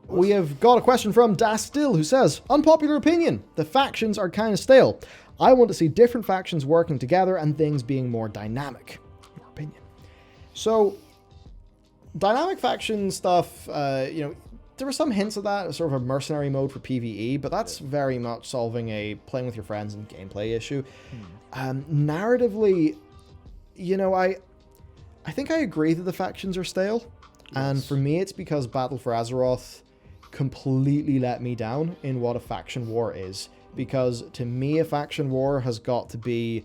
We have got a question from Das Still, who says, unpopular opinion, the factions are kind of stale. I want to see different factions working together and things being more dynamic. Your opinion. So, dynamic faction stuff, there were some hints of that, sort of a mercenary mode for PvE, but that's very much solving a playing with your friends and gameplay issue. Narratively, I think I agree that the factions are stale. Yes. And for me, it's because Battle for Azeroth completely let me down in what a faction war is. Because to me, a faction war has got to be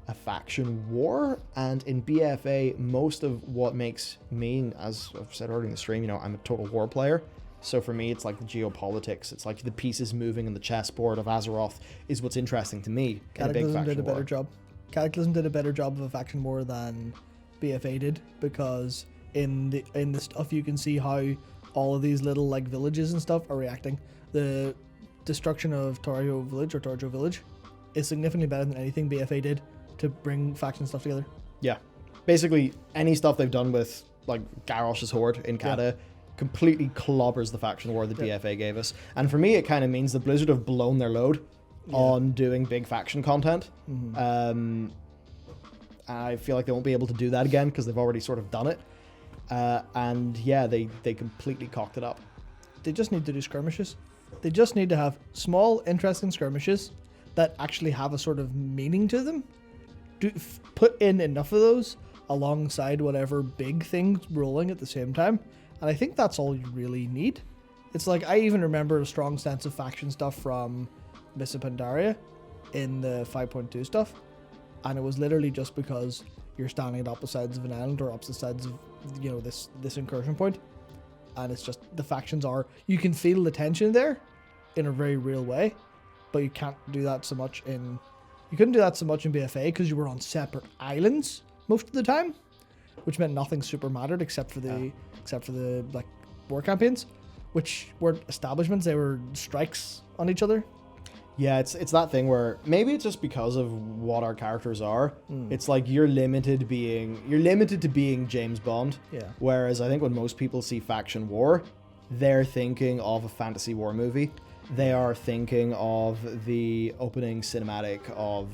a faction war. And in BFA, most of what makes me, as I've said earlier in the stream, I'm a total war player. So for me, it's like the geopolitics. It's like the pieces moving in the chessboard of Azeroth is what's interesting to me in a big faction war. Cataclysm did a better job. Cataclysm did a better job of a faction war than BFA did, because in the stuff you can see how all of these little like villages and stuff are reacting. The destruction of Torjo Village is significantly better than anything BFA did to bring faction stuff together. Yeah. Basically, any stuff they've done with like Garrosh's Horde in Kata completely clobbers the faction war that BFA gave us. And for me, it kind of means that Blizzard have blown their load on doing big faction content. I feel like they won't be able to do that again because they've already sort of done it. They completely cocked it up. They just need to do skirmishes. They just need to have small, interesting skirmishes that actually have a sort of meaning to them. Put in enough of those alongside whatever big things rolling at the same time. And I think that's all you really need. It's like, I even remember a strong sense of faction stuff from Mists of Pandaria in the 5.2 stuff. And it was literally just because you're standing at opposite sides of an island or opposite sides of, this incursion point. And it's just, the factions are, you can feel the tension there in a very real way, but you can't do that so much you couldn't do that so much in BFA because you were on separate islands most of the time, which meant nothing super mattered except for the like war campaigns, which weren't establishments, they were strikes on each other. Yeah, it's that thing where maybe it's just because of what our characters are. It's like you're limited to being James Bond. Yeah. Whereas I think when most people see faction war, they're thinking of a fantasy war movie. They are thinking of the opening cinematic of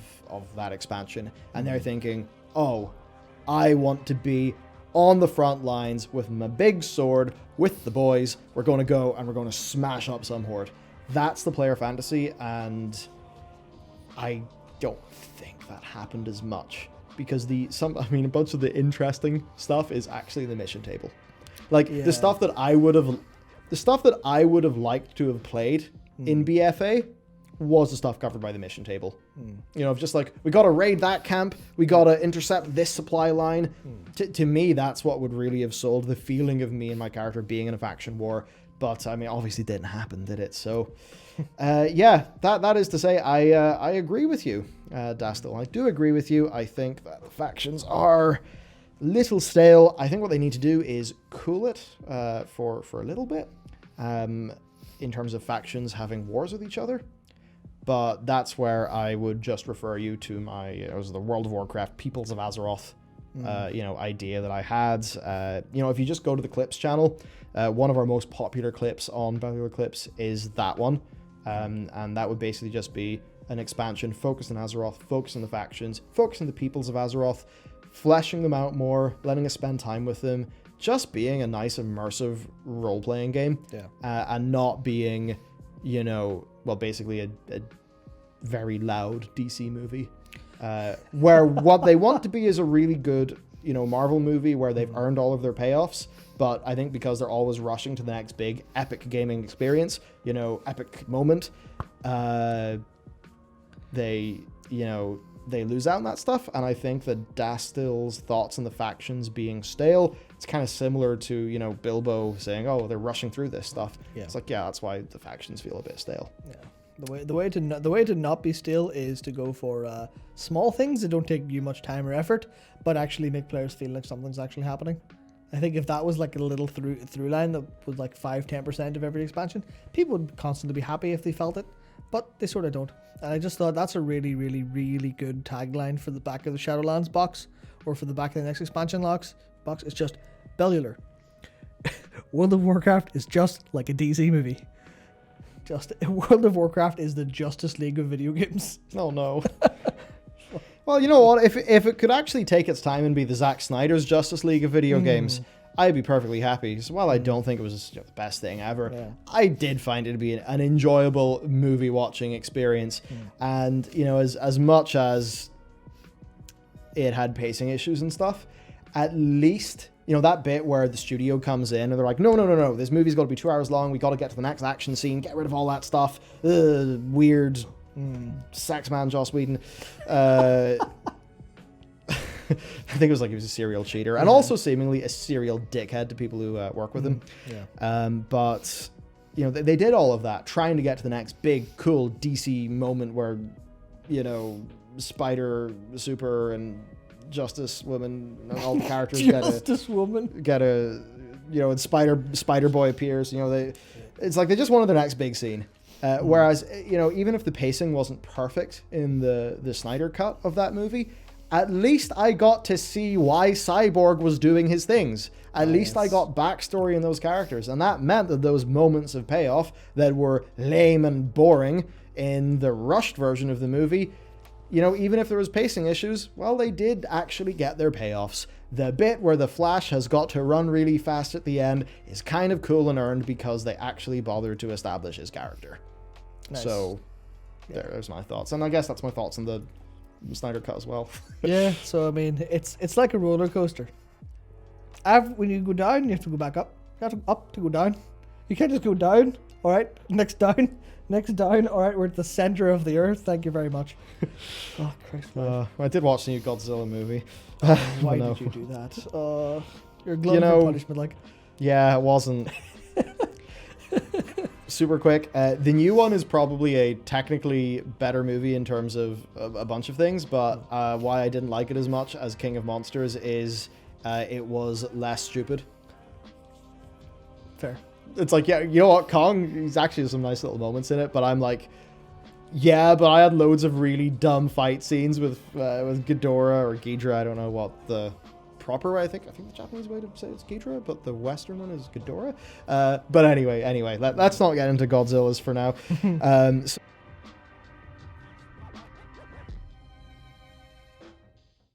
that expansion, and they're thinking, "Oh, I want to be on the front lines with my big sword with the boys. We're going to go and we're going to smash up some horde." That's the player fantasy, and I don't think that happened as much because a bunch of the interesting stuff is actually the mission table. Like the stuff that I would have liked to have played in BFA was the stuff covered by the mission table. Of just like, we got to raid that camp, we got to intercept this supply line. To me, that's what would really have sold the feeling of me and my character being in a faction war. But I mean, obviously didn't happen, did it? So, that is to say, I agree with you, Dastil. I do agree with you. I think that the factions are little stale. I think what they need to do is cool it for a little bit, in terms of factions having wars with each other. But that's where I would just refer you to the World of Warcraft Peoples of Azeroth idea that I had. If you just go to the clips channel, one of our most popular clips on Bellular Clips is that one. And that would basically just be an expansion focused on Azeroth, focused on the factions, focused on the Peoples of Azeroth, fleshing them out more, letting us spend time with them, just being a nice immersive role-playing game. And not being, basically a very loud DC movie. Where what they want to be is a really good, Marvel movie where they've earned all of their payoffs. But I think because they're always rushing to the next big epic gaming experience, epic moment, they lose out on that stuff. And I think that Dastil's thoughts on the factions being stale, it's kind of similar to, Bilbo saying, "Oh, they're rushing through this stuff." Yeah. It's like, yeah, that's why the factions feel a bit stale. Yeah. The way to not be stale is to go for small things that don't take you much time or effort, but actually make players feel like something's actually happening. I think if that was like a little through line that was like 5-10% of every expansion, people would constantly be happy if they felt it, but they sort of don't. And I just thought that's a really, really, really good tagline for the back of the Shadowlands box, or for the back of the next expansion box. It's just Bellular. World of Warcraft is just like a DC movie. World of Warcraft is the Justice League of video games. Oh no. Well, you know what? If it could actually take its time and be the Zack Snyder's Justice League of video games, I'd be perfectly happy. So while I don't think it was the best thing ever, I did find it to be an enjoyable movie watching experience. And, you know, as much as it had pacing issues and stuff, at least, you know, that bit where the studio comes in and they're like, no, this movie's got to be 2 hours long. We got to get to the next action scene, get rid of all that stuff. Weird sex man Joss Whedon. I think it was like he was a serial cheater and also seemingly a serial dickhead to people who work with him. But, you know, they did all of that trying to get to the next big, cool DC moment where, you know, Spider, Super, and Justice Woman and all the characters get a, you know, and Spider Boy appears. You know, it's like they just wanted the next big scene. Whereas, you know, even if the pacing wasn't perfect in the Snyder cut of that movie, at least I got to see why Cyborg was doing his things. At least I got backstory in those characters. And that meant that those moments of payoff that were lame and boring in the rushed version of the movie, you know, even if there was pacing issues, well, they did actually get their payoffs. The bit where the Flash has got to run really fast at the end is kind of cool and earned because they actually bothered to establish his character. Nice. So there's my thoughts. And I guess that's my thoughts on the Snyder cut as well. So I mean, it's like a roller coaster. When you go down, you have to go back up. You have to up to go down. You can't just go down. All right, next down. All right, we're at the center of the earth. Thank you very much. Oh, Christ. I did watch the new Godzilla movie. Why did you do that? You're glutton for punishment, like. Yeah, it wasn't. Super quick. The new one is probably a technically better movie in terms of a bunch of things, but why I didn't like it as much as King of Monsters is it was less stupid. Fair. It's like, yeah, you know what, Kong, he's actually some nice little moments in it, but I'm like, yeah, but I had loads of really dumb fight scenes with Ghidorah or Ghidra. I don't know what the proper way. I think the Japanese way to say it's Ghidra, but the Western one is Ghidorah. But anyway, let's not get into Godzilla's for now. So